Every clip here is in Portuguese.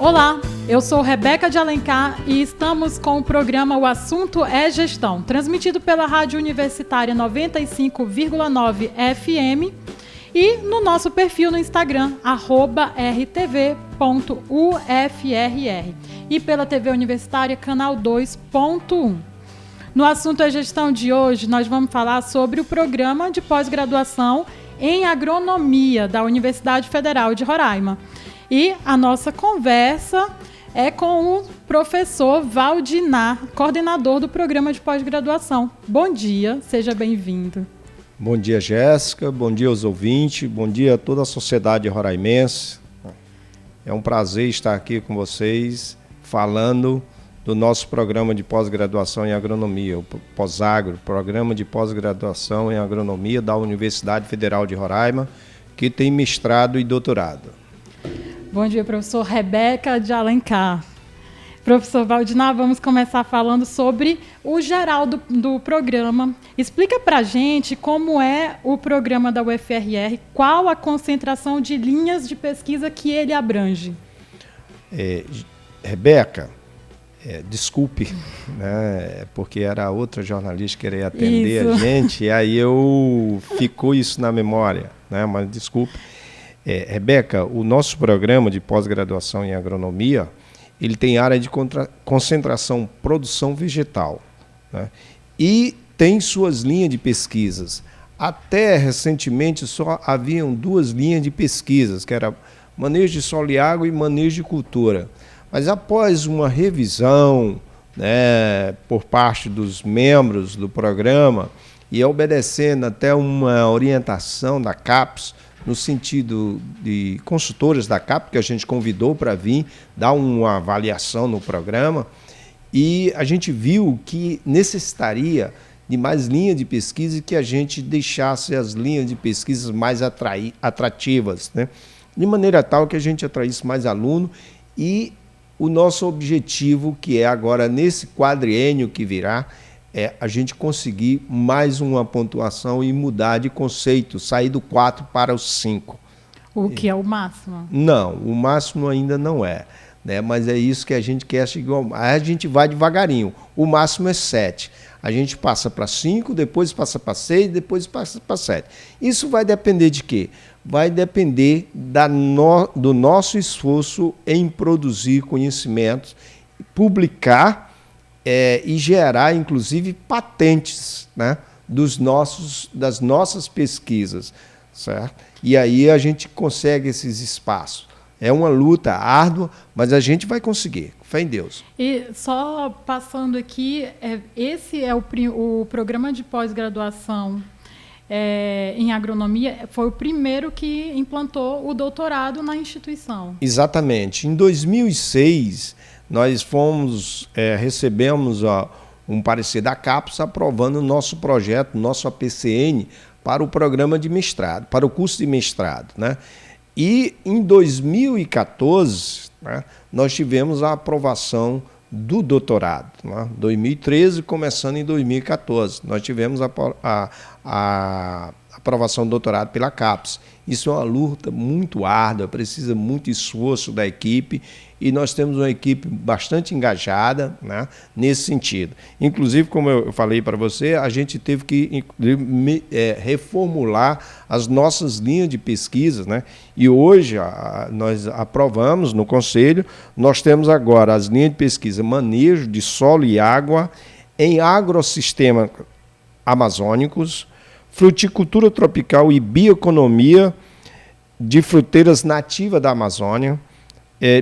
Olá, eu sou Rebeca de Alencar e estamos com o programa O Assunto é Gestão, transmitido pela Rádio Universitária 95,9 FM e no nosso perfil no Instagram, @rtv.ufrr, e pela TV Universitária, canal 2.1. No Assunto é Gestão de hoje, nós vamos falar sobre o programa de pós-graduação em Agronomia da Universidade Federal de Roraima. E a nossa conversa é com o professor Valdinar, coordenador do programa de pós-graduação. Bom dia, seja bem-vindo. Bom dia, Jéssica. Bom dia aos ouvintes. Bom dia a toda a sociedade roraimense. É um prazer estar aqui com vocês falando do nosso programa de pós-graduação em agronomia, o POSAGRO, Programa de Pós-Graduação em Agronomia da Universidade Federal de Roraima, que tem mestrado e doutorado. Bom dia, professor Rebeca de Alencar. Professor Valdinar, vamos começar falando sobre o geral do programa. Explica para a gente como é o programa da UFRR, qual a concentração de linhas de pesquisa que ele abrange. Rebeca, desculpe, né, porque era outra jornalista que queria atender a gente, e aí ficou isso na memória, né, mas desculpe. Rebeca, o nosso programa de pós-graduação em agronomia, ele tem área de concentração produção vegetal, né? E tem suas linhas de pesquisas. Até recentemente só haviam 2 linhas de pesquisas, que era manejo de solo e água e manejo de cultura. Mas após uma revisão, né, por parte dos membros do programa e obedecendo até uma orientação da CAPES, no sentido de consultores da CAPES, que a gente convidou para vir dar uma avaliação no programa, e a gente viu que necessitaria de mais linhas de pesquisa e que a gente deixasse as linhas de pesquisa mais atrativas, né? De maneira tal que a gente atraísse mais aluno, e o nosso objetivo, que é agora nesse quadriênio que virá, é a gente conseguir mais uma pontuação e mudar de conceito, sair do 4 para o 5. O que é o máximo? Não, o máximo ainda não é, né? Mas é isso que a gente quer chegar. A gente vai devagarinho. O máximo é 7. A gente passa para 5, depois passa para 6, depois passa para 7. Isso vai depender de quê? Vai depender do nosso esforço em produzir conhecimentos, publicar e gerar, inclusive, patentes, né, das nossas pesquisas, certo? E aí a gente consegue esses espaços. É uma luta árdua, mas a gente vai conseguir, fé em Deus. E só passando aqui, esse é o programa de pós-graduação em agronomia, foi o primeiro que implantou o doutorado na instituição. Exatamente. Em 2006, nós recebemos um parecer da CAPES aprovando o nosso projeto, nosso APCN, para o programa de mestrado, para o curso de mestrado, né? E em 2014, né, nós tivemos a aprovação do doutorado, né? 2013, começando em 2014, nós tivemos a aprovação do doutorado pela CAPES. Isso é uma luta muito árdua, precisa muito esforço da equipe, e nós temos uma equipe bastante engajada, né, nesse sentido. Inclusive, como eu falei para você, a gente teve que reformular as nossas linhas de pesquisa, né? E hoje nós aprovamos no Conselho, nós temos agora as linhas de pesquisa manejo de solo e água em agrossistemas amazônicos, fruticultura tropical e bioeconomia de fruteiras nativas da Amazônia,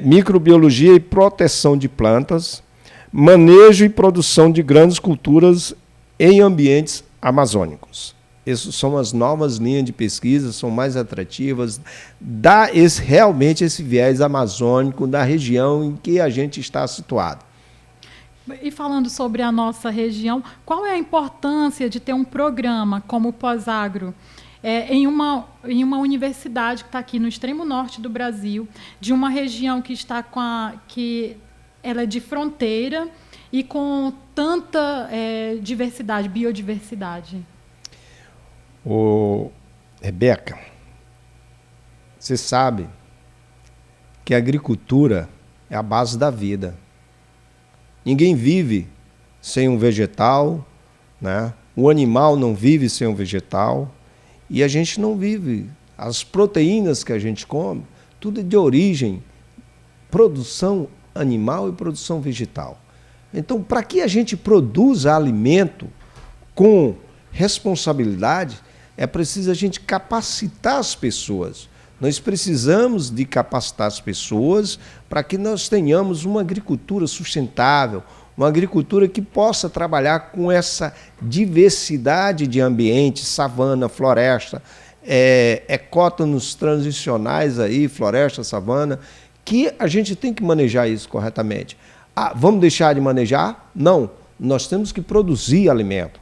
microbiologia e proteção de plantas, manejo e produção de grandes culturas em ambientes amazônicos. Essas são as novas linhas de pesquisa, são mais atrativas, dá realmente esse viés amazônico da região em que a gente está situado. E falando sobre a nossa região, qual é a importância de ter um programa como o POSAGRO em uma universidade que está aqui no extremo norte do Brasil, de uma região que está que ela é de fronteira e com tanta biodiversidade? Rebeca, você sabe que a agricultura é a base da vida. Ninguém vive sem um vegetal, né? O animal não vive sem um vegetal e a gente não vive. As proteínas que a gente come, tudo é de origem, produção animal e produção vegetal. Então, para que a gente produza alimento com responsabilidade, é preciso a gente capacitar as pessoas. Nós precisamos de capacitar as pessoas para que nós tenhamos uma agricultura sustentável, uma agricultura que possa trabalhar com essa diversidade de ambientes, savana, floresta, ecótonos transicionais aí, floresta, savana, que a gente tem que manejar isso corretamente. Vamos deixar de manejar? Não, nós temos que produzir alimento,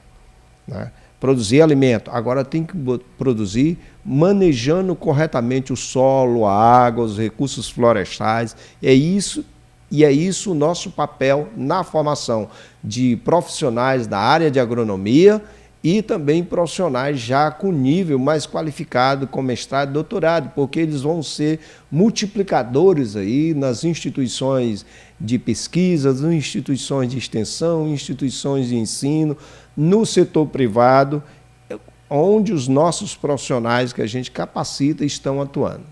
né? Produzir alimento. Agora tem que produzir manejando corretamente o solo, a água, os recursos florestais. É isso o nosso papel na formação de profissionais da área de agronomia e também profissionais já com nível mais qualificado, com mestrado e doutorado, porque eles vão ser multiplicadores aí nas instituições de pesquisa, nas instituições de extensão, instituições de ensino, no setor privado, onde os nossos profissionais que a gente capacita estão atuando.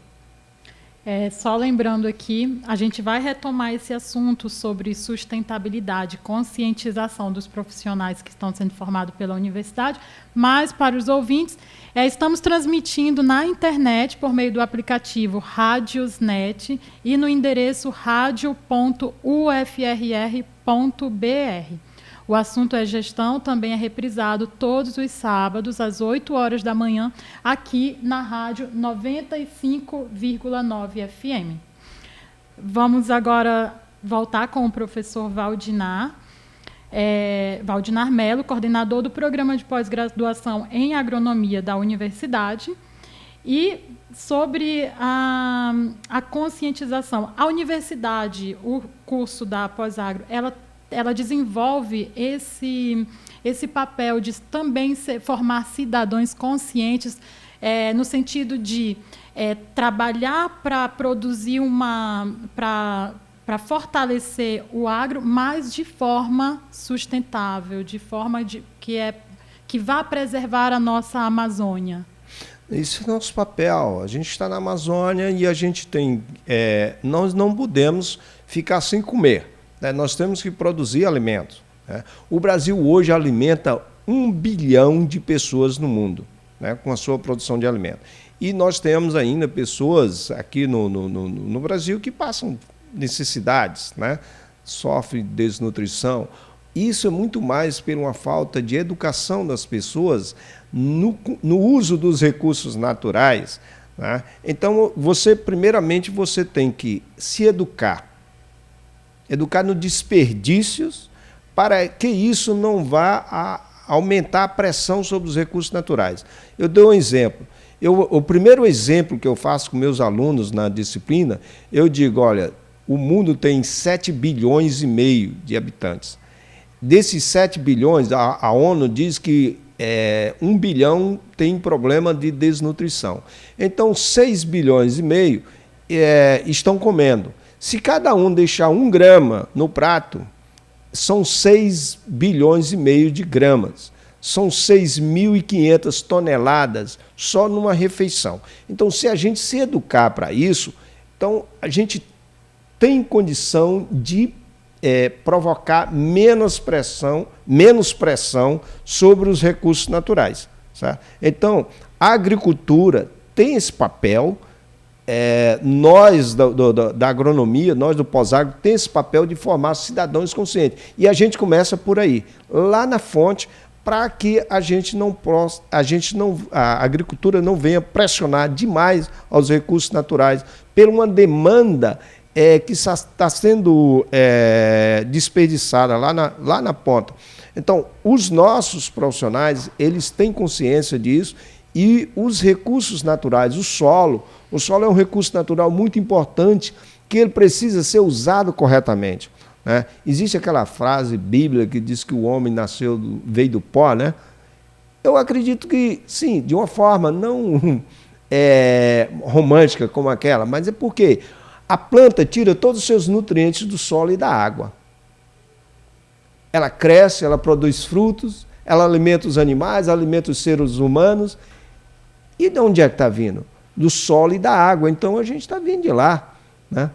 Só lembrando aqui, a gente vai retomar esse assunto sobre sustentabilidade, conscientização dos profissionais que estão sendo formados pela universidade, mas para os ouvintes, estamos transmitindo na internet por meio do aplicativo Radiosnet e no endereço radio.ufrr.br. O assunto é gestão, também é reprisado todos os sábados, às 8 horas da manhã, aqui na rádio 95,9 FM. Vamos agora voltar com o professor Valdinar Melo, coordenador do Programa de Pós-Graduação em Agronomia da Universidade. E sobre a conscientização. A universidade, o curso da Pós-Agro, ela desenvolve esse papel de também formar cidadãos conscientes, no sentido de trabalhar para produzir para fortalecer o agro, mas de forma sustentável, de forma que vá preservar a nossa Amazônia. Esse é o nosso papel. A gente está na Amazônia e a gente tem... nós não podemos ficar sem comer. Nós temos que produzir alimentos. O Brasil hoje alimenta 1 bilhão de pessoas no mundo, com a sua produção de alimentos. E nós temos ainda pessoas aqui no Brasil que passam necessidades, sofrem desnutrição. Isso é muito mais por uma falta de educação das pessoas no uso dos recursos naturais. Então, primeiramente, você tem que se educar no desperdícios, para que isso não vá aumentar a pressão sobre os recursos naturais. Eu dou um exemplo. O primeiro exemplo que eu faço com meus alunos na disciplina, eu digo, olha, o mundo tem 7,5 bilhões de habitantes. Desses 7 bilhões, a ONU diz que 1 bilhão tem problema de desnutrição. Então, 6,5 bilhões estão comendo. Se cada um deixar 1 grama no prato, são 6,5 bilhões de gramas. São 6.500 toneladas só numa refeição. Então, se a gente se educar para isso, então a gente tem condição de provocar menos pressão sobre os recursos naturais. Certo? Então, a agricultura tem esse papel. Nós da agronomia, nós do pós-agro, tem esse papel de formar cidadãos conscientes. E a gente começa por aí, lá na fonte, para que a agricultura não venha pressionar demais aos recursos naturais por uma demanda que está sendo desperdiçada lá na ponta. Então, os nossos profissionais, eles têm consciência disso. E os recursos naturais, o solo é um recurso natural muito importante que ele precisa ser usado corretamente. Existe aquela frase bíblica que diz que o homem veio do pó. Eu acredito que, sim, de uma forma não romântica como aquela, mas é porque A planta tira todos os seus nutrientes do solo e da água. Ela cresce, ela produz frutos, ela alimenta os animais, alimenta os seres humanos. E de onde é que está vindo? Do solo e da água. Então a gente está vindo de lá, né?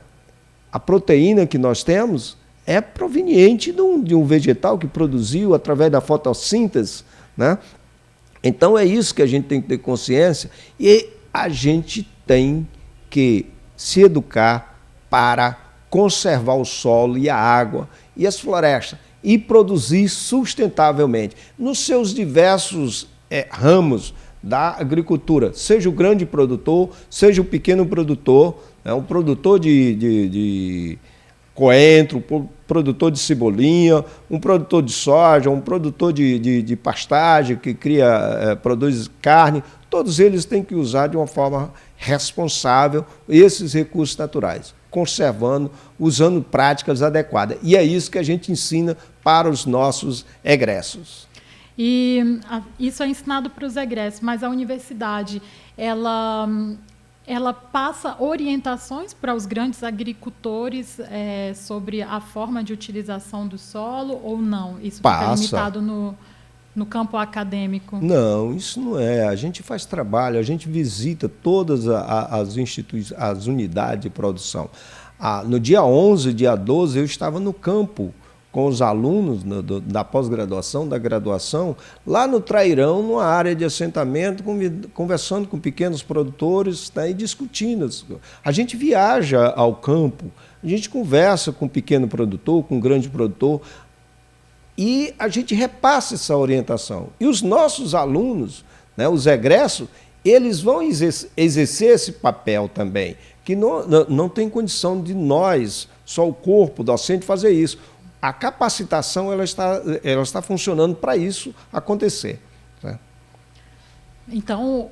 A proteína que nós temos é proveniente de um vegetal que produziu através da fotossíntese, né? Então é isso que a gente tem que ter consciência e a gente tem que se educar para conservar o solo e a água e as florestas e produzir sustentavelmente nos seus diversos ramos da agricultura, seja o grande produtor, seja o pequeno produtor, né, um produtor de coentro, um produtor de cebolinha, um produtor de soja, um produtor de pastagem que produz carne, todos eles têm que usar de uma forma responsável esses recursos naturais, conservando, usando práticas adequadas. E é isso que a gente ensina para os nossos egressos. E isso é ensinado para os egressos, mas a universidade, ela passa orientações para os grandes agricultores sobre a forma de utilização do solo ou não? Isso fica limitado no campo acadêmico? Não, isso não é. A gente faz trabalho, a gente visita todas as unidades de produção. No dia 11, dia 12, eu estava no campo com os alunos da pós-graduação, da graduação, lá no Trairão, numa área de assentamento, conversando com pequenos produtores, né, e discutindo. A gente viaja ao campo, a gente conversa com um pequeno produtor, com um grande produtor, e a gente repassa essa orientação. E os nossos alunos, né, os egressos, eles vão exercer esse papel também, que não tem condição de nós, só o corpo docente, fazer isso. A capacitação ela está funcionando para isso acontecer. Né? Então,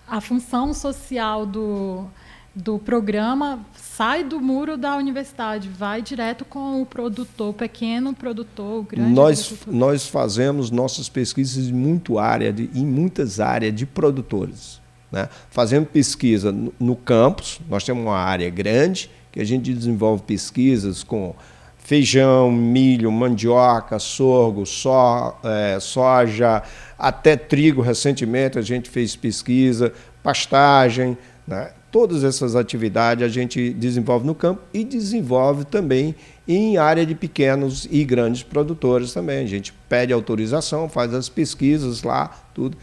a função social do programa sai do muro da universidade, vai direto com o produtor, o pequeno produtor, o grande agricultor. Nós fazemos nossas pesquisas em muitas áreas de produtores. Né? Fazemos pesquisa no campus, nós temos uma área grande, que a gente desenvolve pesquisas com feijão, milho, mandioca, sorgo, soja, até trigo. Recentemente a gente fez pesquisa, pastagem, né? Todas essas atividades a gente desenvolve no campo e desenvolve também em área de pequenos e grandes produtores também. A gente pede autorização, faz as pesquisas lá, tudo.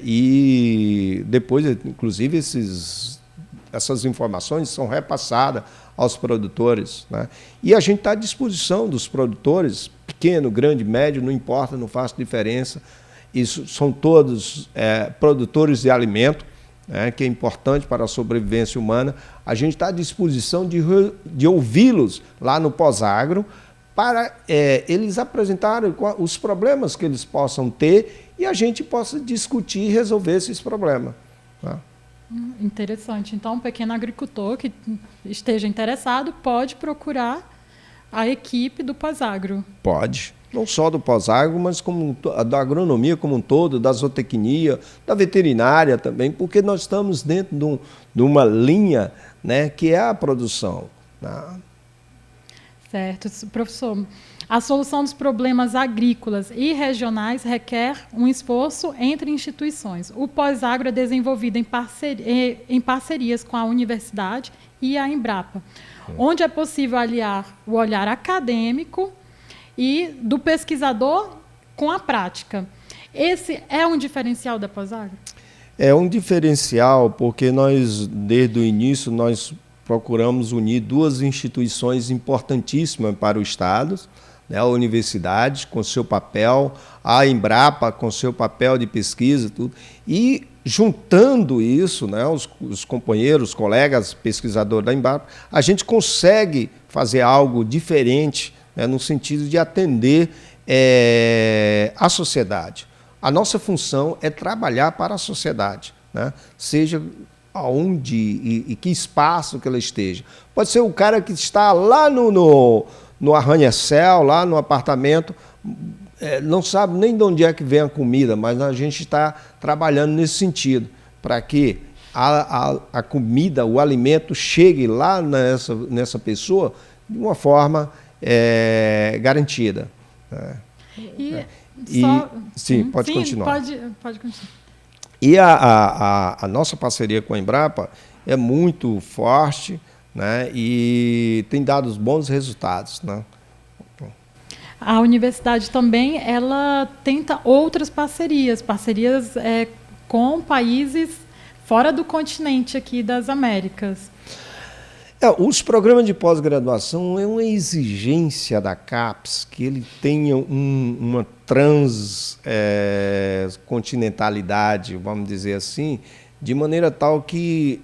E depois, inclusive, essas informações são repassadas aos produtores, né? E a gente está à disposição dos produtores, pequeno, grande, médio, não importa, não faz diferença. Isso são todos produtores de alimento, né, que é importante para a sobrevivência humana. A gente está à disposição de ouvi-los lá no Pós-Agro para eles apresentarem os problemas que eles possam ter e a gente possa discutir e resolver esses problemas. Tá? Interessante. Então, um pequeno agricultor que esteja interessado pode procurar a equipe do Pós-Agro. Pode. Não só do Pós-Agro, mas da agronomia como um todo, da zootecnia, da veterinária também, porque nós estamos dentro de uma linha, né, que é a produção. Tá? Certo. Professor, a solução dos problemas agrícolas e regionais requer um esforço entre instituições. O Pós-Agro é desenvolvido em parcerias com a universidade e a Embrapa, onde é possível aliar o olhar acadêmico e do pesquisador com a prática. Esse é um diferencial da Pós-Agro? É um diferencial porque nós, desde o início, nós procuramos unir duas instituições importantíssimas para o Estado, né, a universidade com seu papel, a Embrapa com seu papel de pesquisa, tudo, e juntando isso, né, os companheiros, colegas pesquisadores da Embrapa, a gente consegue fazer algo diferente, né, no sentido de atender a sociedade. A nossa função é trabalhar para a sociedade, né, seja aonde e que espaço que ela esteja. Pode ser o cara que está lá no arranha-céu, lá no apartamento, não sabe nem de onde é que vem a comida, mas a gente está trabalhando nesse sentido, para que a comida, o alimento chegue lá nessa pessoa de uma forma garantida. Sim, pode continuar. Pode continuar. E a nossa parceria com a Embrapa é muito forte, né, e tem dado bons resultados, né? A universidade também ela tenta outras parcerias com países fora do continente aqui das Américas. Os programas de pós-graduação é uma exigência da CAPES que ele tenha uma transcontinentalidade, vamos dizer assim, de maneira tal que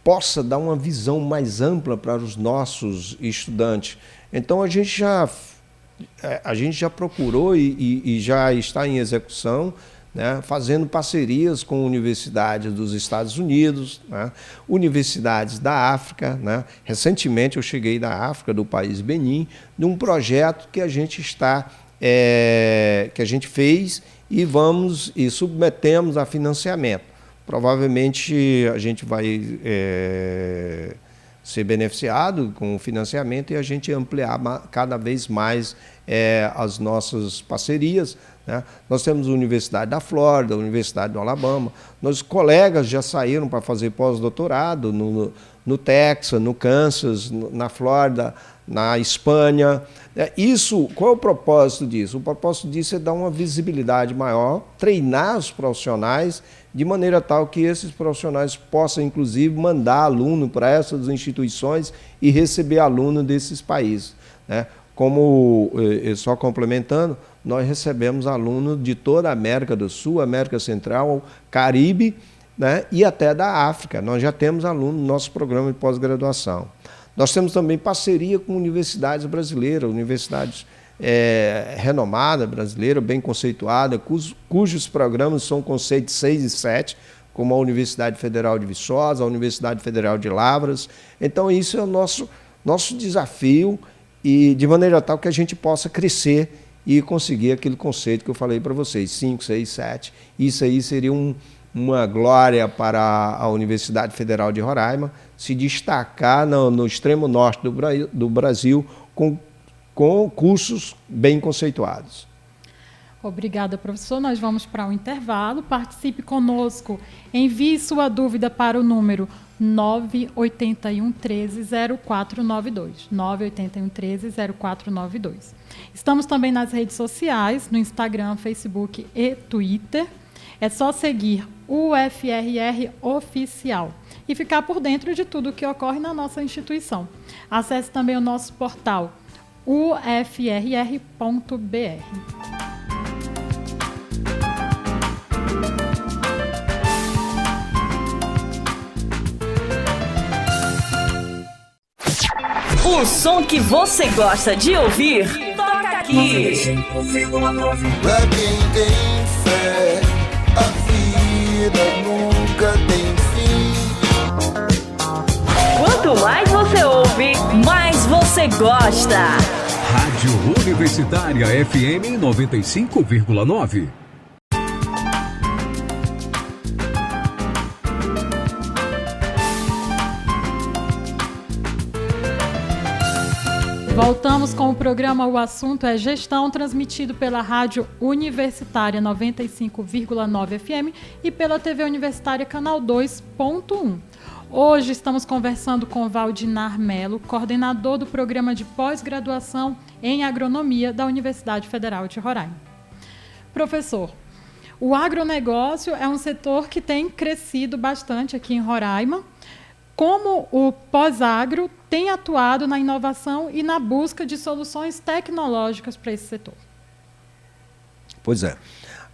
possa dar uma visão mais ampla para os nossos estudantes. Então, a gente já procurou e já está em execução, né, fazendo parcerias com universidades dos Estados Unidos, né, universidades da África. Né. Recentemente eu cheguei da África, do país Benin, de um projeto que a gente fez e submetemos a financiamento. Provavelmente a gente vai ser beneficiado com o financiamento e a gente ampliar cada vez mais as nossas parcerias. Né? Nós temos a Universidade da Flórida, a Universidade do Alabama. Nossos colegas já saíram para fazer pós-doutorado no Texas, no Kansas, na Flórida, na Espanha. Qual é o propósito disso? O propósito disso é dar uma visibilidade maior, treinar os profissionais de maneira tal que esses profissionais possam, inclusive, mandar aluno para essas instituições e receber aluno desses países. Né? Como, só complementando, nós recebemos alunos de toda a América do Sul, América Central, Caribe, né? E até da África. Nós já temos alunos no nosso programa de pós-graduação. Nós temos também parceria com universidades brasileiras, universidades renomadas brasileiras, bem conceituadas, cujos programas são conceitos 6 e 7, como a Universidade Federal de Viçosa, a Universidade Federal de Lavras. Então, isso é o nosso desafio, e de maneira tal que a gente possa crescer e conseguir aquele conceito que eu falei para vocês, 5, 6, 7. Isso aí seria uma glória para a Universidade Federal de Roraima se destacar no extremo norte do Brasil com cursos bem conceituados. Obrigada, professor. Nós vamos para um intervalo. Participe conosco. Envie sua dúvida para o número 981 13 0492. 981 13 0492. Estamos também nas redes sociais, no Instagram, Facebook e Twitter. É só seguir o UFRR Oficial e ficar por dentro de tudo o que ocorre na nossa instituição. Acesse também o nosso portal ufrr.br. O som que você gosta de ouvir, toca aqui. Pra quem tem fé, a vida nunca tem fim. Quanto mais você ouve, mais você gosta. Rádio Universitária FM 95,9. Voltamos com o programa O Assunto é Gestão, transmitido pela Rádio Universitária 95,9 FM e pela TV Universitária Canal 2.1. Hoje estamos conversando com Valdinar Melo, coordenador do Programa de Pós-Graduação em Agronomia da Universidade Federal de Roraima. Professor, o agronegócio é um setor que tem crescido bastante aqui em Roraima. Como o Pós-Agro tem atuado na inovação e na busca de soluções tecnológicas para esse setor? Pois é.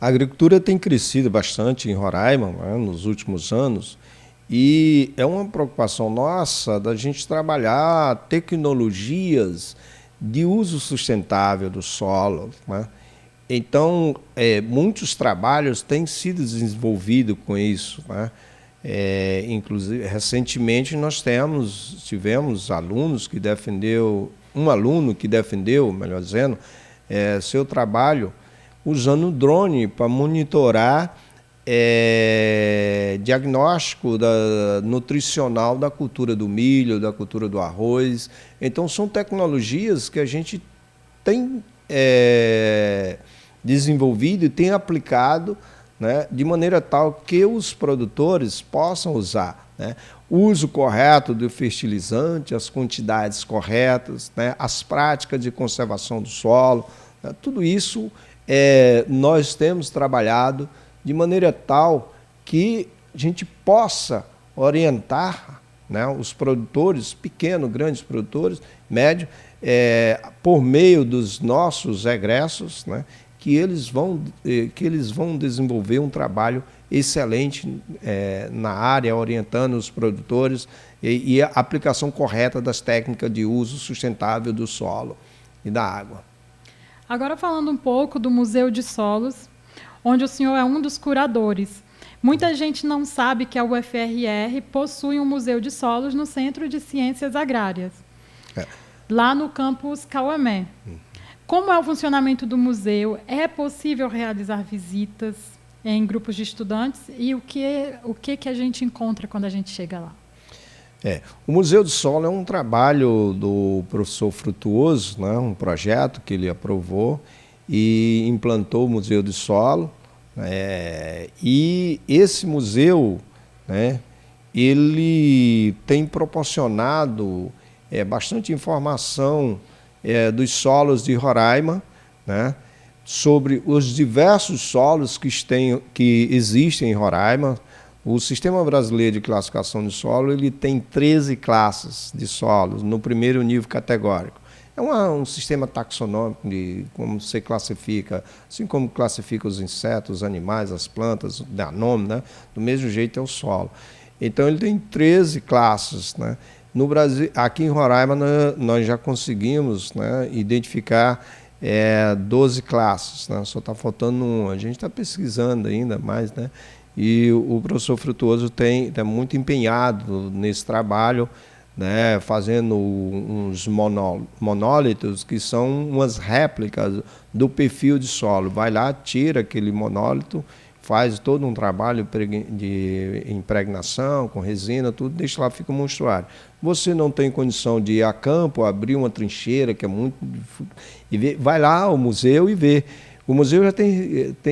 A agricultura tem crescido bastante em Roraima, né, nos últimos anos, e é uma preocupação nossa da gente trabalhar tecnologias de uso sustentável do solo, né? Então, muitos trabalhos têm sido desenvolvidos com isso, né? Inclusive, recentemente nós tivemos alunos que um aluno que defendeu, melhor dizendo, seu trabalho usando o drone para monitorar diagnóstico nutricional da cultura do milho, da cultura do arroz. Então, são tecnologias que a gente tem desenvolvido e tem aplicado, né, de maneira tal que os produtores possam usar, né, o uso correto do fertilizante, as quantidades corretas, né, as práticas de conservação do solo, né, tudo isso nós temos trabalhado de maneira tal que a gente possa orientar, né, os produtores, pequenos, grandes produtores, médios, por meio dos nossos egressos, né, que eles vão desenvolver um trabalho excelente na área, orientando os produtores e a aplicação correta das técnicas de uso sustentável do solo e da água. Agora falando um pouco do Museu de Solos, onde o senhor é um dos curadores. Muita gente não sabe que a UFRR possui um Museu de Solos no Centro de Ciências Agrárias, lá no campus Cauamé. Como é o funcionamento do museu? É possível realizar visitas em grupos de estudantes? E o que a gente encontra quando a gente chega lá? O Museu do Solo é um trabalho do professor Frutuoso, né, um projeto que ele aprovou e implantou o Museu do Solo. E esse museu, né, ele tem proporcionado bastante informação dos solos de Roraima, né, sobre os diversos solos que existem em Roraima. O Sistema Brasileiro de Classificação de Solo ele tem 13 classes de solos no primeiro nível categórico. É um sistema taxonômico de como você classifica, assim como classifica os insetos, os animais, as plantas, dá nome, né? Do mesmo jeito é o solo. Então ele tem 13 classes, né? No Brasil, aqui em Roraima, nós já conseguimos, né, identificar 12 classes, né? Só está faltando uma. A gente está pesquisando ainda mais, né? E o professor Frutuoso está muito empenhado nesse trabalho, né, fazendo uns monólitos que são umas réplicas do perfil de solo. Vai lá, tira aquele monólito, faz todo um trabalho de impregnação com resina, tudo, deixa lá, fica um monstruário. Você não tem condição de ir a campo, abrir uma trincheira, que é muito... vai lá ao museu e vê. O museu já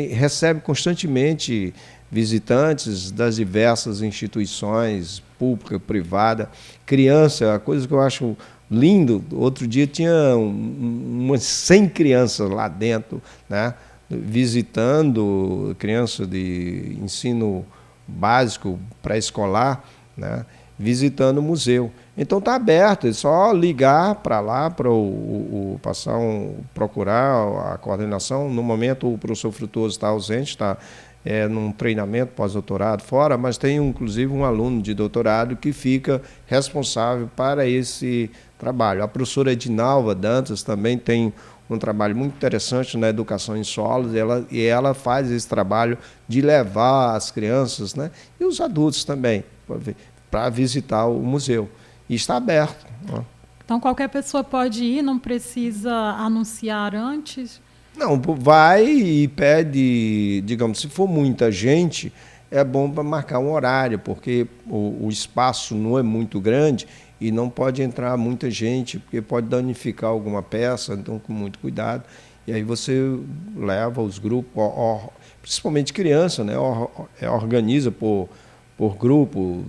recebe constantemente visitantes das diversas instituições pública, privada, criança, a coisa que eu acho lindo. Outro dia tinha umas 100 crianças lá dentro, né, visitando, criança de ensino básico, pré-escolar, né, visitando o museu. Então está aberto, é só ligar para lá, para procurar a coordenação. No momento o professor Frutuoso está ausente, está num treinamento pós-doutorado fora, mas tem inclusive um aluno de doutorado que fica responsável para esse trabalho. A professora Edinalva Dantas também tem um trabalho muito interessante na educação em solos, e ela faz esse trabalho de levar as crianças, né, e os adultos também para visitar o museu. E está aberto. Então qualquer pessoa pode ir, não precisa anunciar antes? Não, vai e pede, digamos, se for muita gente, é bom para marcar um horário, porque o espaço não é muito grande e não pode entrar muita gente, porque pode danificar alguma peça, então com muito cuidado. E aí você leva os grupos, principalmente criança, né, organiza por grupo,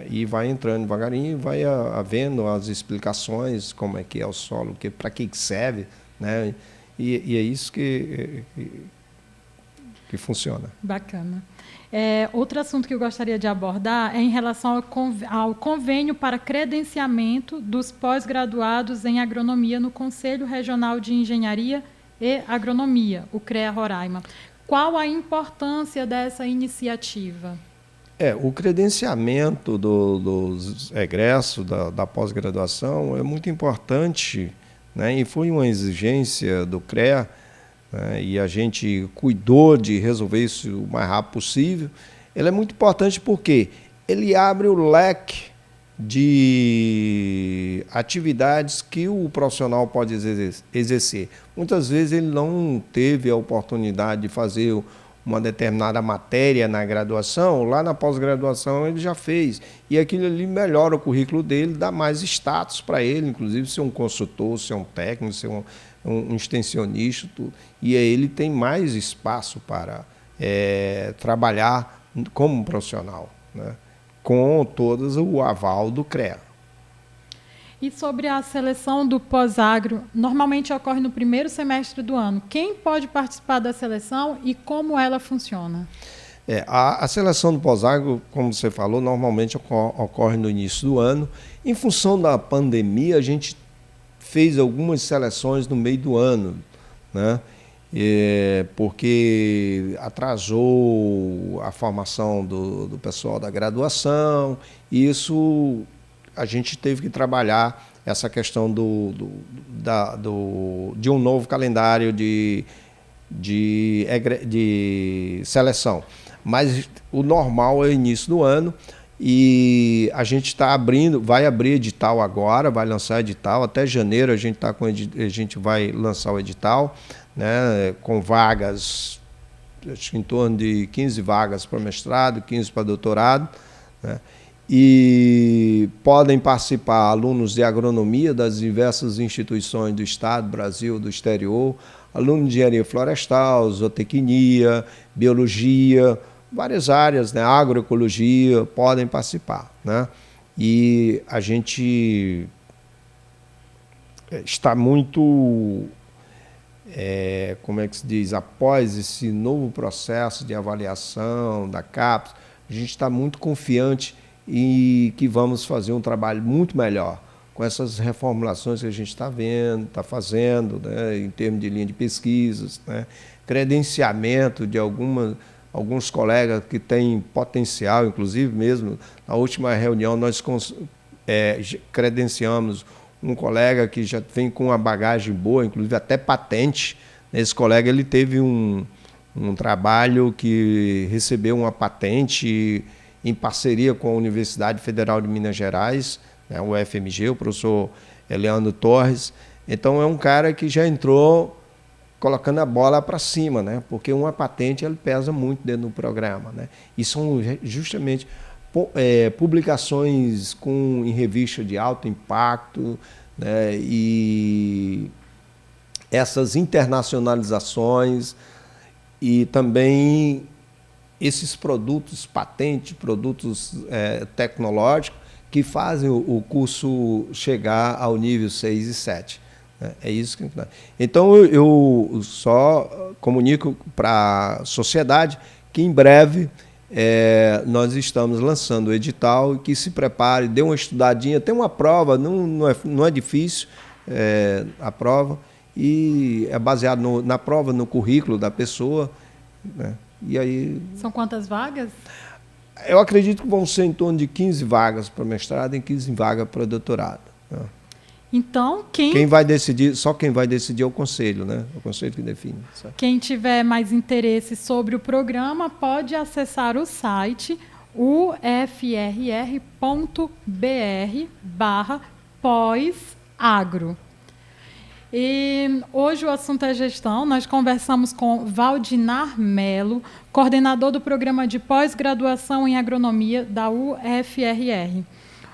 e vai entrando devagarinho e vai havendo as explicações, como é que é o solo, para que serve, né? E é isso que funciona. Bacana. Outro assunto que eu gostaria de abordar é em relação ao convênio para credenciamento dos pós-graduados em agronomia no Conselho Regional de Engenharia e Agronomia, o CREA Roraima. Qual a importância dessa iniciativa? O credenciamento dos egressos da pós-graduação é muito importante, né? E foi uma exigência do CREA, né? E a gente cuidou de resolver isso o mais rápido possível. Ele é muito importante porque ele abre o leque de atividades que o profissional pode exercer. Muitas vezes ele não teve a oportunidade de fazer uma determinada matéria na graduação, lá na pós-graduação ele já fez. E aquilo ali melhora o currículo dele, dá mais status para ele, inclusive ser um consultor, ser um técnico, ser um extensionista, tudo. E aí ele tem mais espaço para trabalhar como um profissional, né? Com todo o aval do CREA. E sobre a seleção do pós-agro, normalmente ocorre no primeiro semestre do ano. Quem pode participar da seleção e como ela funciona? A seleção do pós-agro, como você falou, normalmente ocorre no início do ano. Em função da pandemia, a gente fez algumas seleções no meio do ano, né? Porque atrasou a formação do pessoal da graduação, e isso a gente teve que trabalhar essa questão de um novo calendário de seleção. Mas o normal é o início do ano, e a gente está vai abrir edital agora, vai lançar edital, até janeiro a gente vai lançar o edital, né, com vagas, acho que em torno de 15 vagas para mestrado, 15 para doutorado, né, e podem participar alunos de agronomia das diversas instituições do Estado, Brasil, do exterior, alunos de engenharia florestal, zootecnia, biologia, várias áreas, né, agroecologia, podem participar, né? E a gente está muito, como é que se diz, após esse novo processo de avaliação da CAPES, a gente está muito confiante e que vamos fazer um trabalho muito melhor com essas reformulações que a gente está fazendo, né, em termos de linha de pesquisas, né, credenciamento de alguns colegas que têm potencial, inclusive mesmo na última reunião nós credenciamos um colega que já vem com uma bagagem boa, inclusive até patente. Esse colega ele teve um trabalho que recebeu uma patente em parceria com a Universidade Federal de Minas Gerais, né, o UFMG, o professor Leandro Torres. Então, é um cara que já entrou colocando a bola para cima, né, porque uma patente ela pesa muito dentro do programa, né, e são justamente publicações em revista de alto impacto, né, e essas internacionalizações e também esses produtos patentes, produtos tecnológicos que fazem o curso chegar ao nível 6 e 7. Né? É isso que... Então, eu só comunico para a sociedade que, em breve, nós estamos lançando o edital e que se prepare, dê uma estudadinha, tem uma prova, não é difícil a prova, e é baseado na prova, no currículo da pessoa, né? E aí... São quantas vagas? Eu acredito que vão ser em torno de 15 vagas para mestrado e 15 vagas para doutorado. Né? Então, quem vai decidir, só quem vai decidir é o conselho, né? O conselho que define. Sabe? Quem tiver mais interesse sobre o programa pode acessar o site ufrr.br/pós-agro. E hoje o assunto é gestão. Nós conversamos com Valdinar Melo, coordenador do programa de pós-graduação em agronomia da UFRR.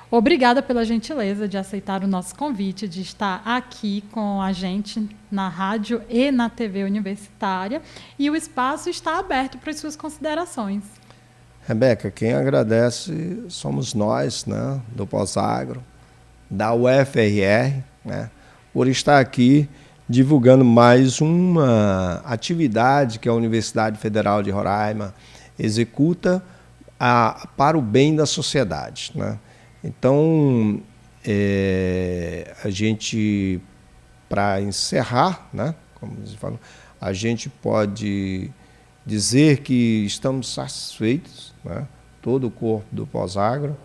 Obrigada pela gentileza de aceitar o nosso convite, de estar aqui com a gente na rádio e na TV universitária. E o espaço está aberto para as suas considerações. Rebeca, quem agradece somos nós, né, do Pós-Agro, da UFRR, né, por estar aqui divulgando mais uma atividade que a Universidade Federal de Roraima executa para o bem da sociedade, né? Então, a gente, para encerrar, né, como você falou, a gente pode dizer que estamos satisfeitos, né, todo o corpo do Pós-Agro,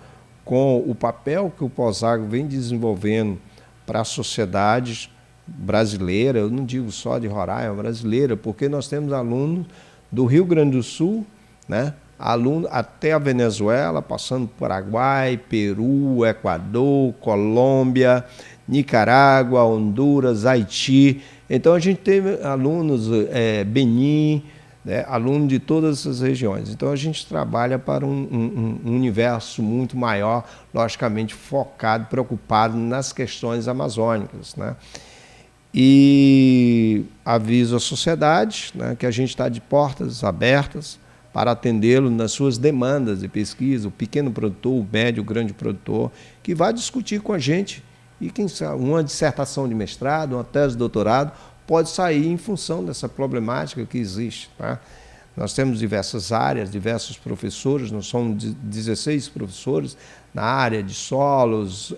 com o papel que o Pós-Agro vem desenvolvendo para a sociedade brasileira, eu não digo só de Roraima, brasileira, porque nós temos alunos do Rio Grande do Sul, né, alunos até a Venezuela, passando por Paraguai, Peru, Equador, Colômbia, Nicarágua, Honduras, Haiti. Então, a gente teve alunos Benin, né, aluno de todas essas regiões. Então, a gente trabalha para um universo muito maior, logicamente focado, preocupado nas questões amazônicas, né? E aviso à sociedade, né, que a gente está de portas abertas para atendê-lo nas suas demandas de pesquisa, o pequeno produtor, o médio, o grande produtor, que vai discutir com a gente. E quem sabe, uma dissertação de mestrado, uma tese de doutorado, pode sair em função dessa problemática que existe. Tá? Nós temos diversas áreas, diversos professores, nós somos 16 professores na área de solos,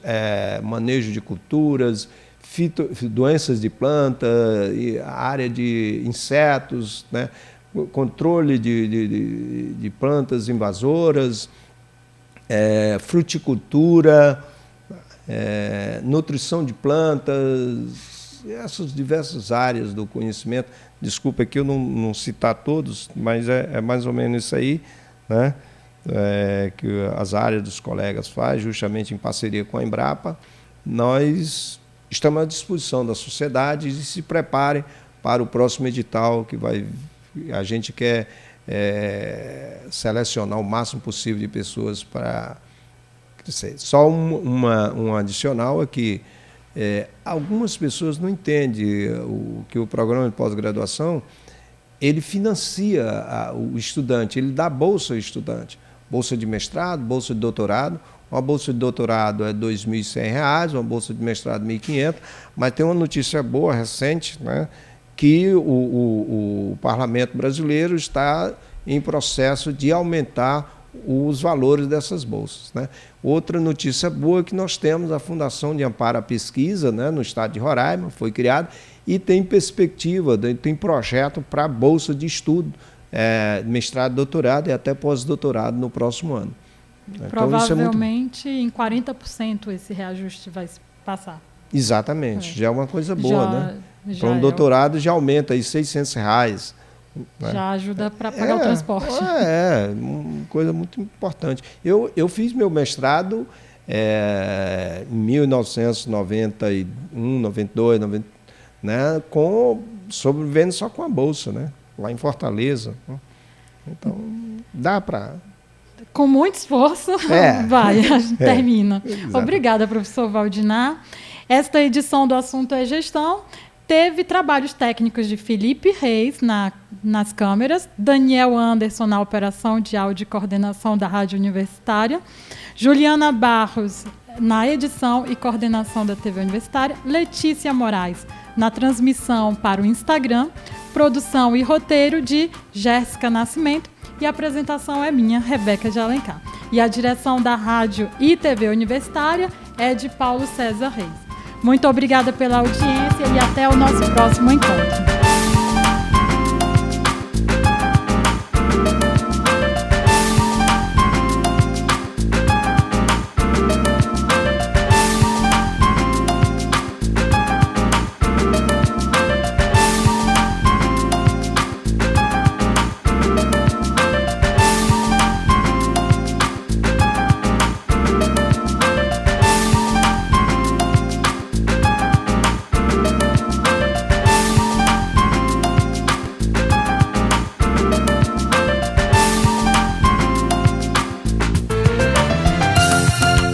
manejo de culturas, doenças de planta, a área de insetos, né? Controle de plantas invasoras, fruticultura, nutrição de plantas, essas diversas áreas do conhecimento. Desculpa aqui eu não citar todos, mas é mais ou menos isso aí, né? Que as áreas dos colegas fazem, justamente em parceria com a Embrapa. Nós estamos à disposição da sociedade e se preparem para o próximo edital que vai. A gente quer selecionar o máximo possível de pessoas para crescer. Só um adicional é que algumas pessoas não entendem que o programa de pós-graduação ele financia o estudante, ele dá bolsa ao estudante, bolsa de mestrado, bolsa de doutorado. Uma bolsa de doutorado é R$ 2.100, uma bolsa de mestrado R$ 1.500, mas tem uma notícia boa, recente, né, que o Parlamento brasileiro está em processo de aumentar os valores dessas bolsas, né. Outra notícia boa é que nós temos a Fundação de Amparo à Pesquisa, né, no estado de Roraima, foi criada, e tem perspectiva, tem projeto para bolsa de estudo, mestrado, doutorado e até pós-doutorado no próximo ano. Então, provavelmente em 40% esse reajuste vai passar. Exatamente, já é uma coisa boa, né? Para um doutorado já aumenta aí R$ 600. Né? Já ajuda para pagar o transporte. Uma coisa muito importante. Eu fiz meu mestrado em 1991, 92, 90, né? Sobrevivendo só com a bolsa, né? Lá em Fortaleza. Então, dá para... Com muito esforço, a gente termina. Obrigada, professor Valdinar. Esta edição do Assunto é Gestão teve trabalhos técnicos de Felipe Reis nas câmeras, Daniel Anderson na operação de áudio e coordenação da Rádio Universitária, Juliana Barros na edição e coordenação da TV Universitária, Letícia Moraes na transmissão para o Instagram, produção e roteiro de Jéssica Nascimento, e a apresentação é minha, Rebeca de Alencar. E a direção da Rádio e TV Universitária é de Paulo César Reis. Muito obrigada pela audiência e até o nosso próximo encontro.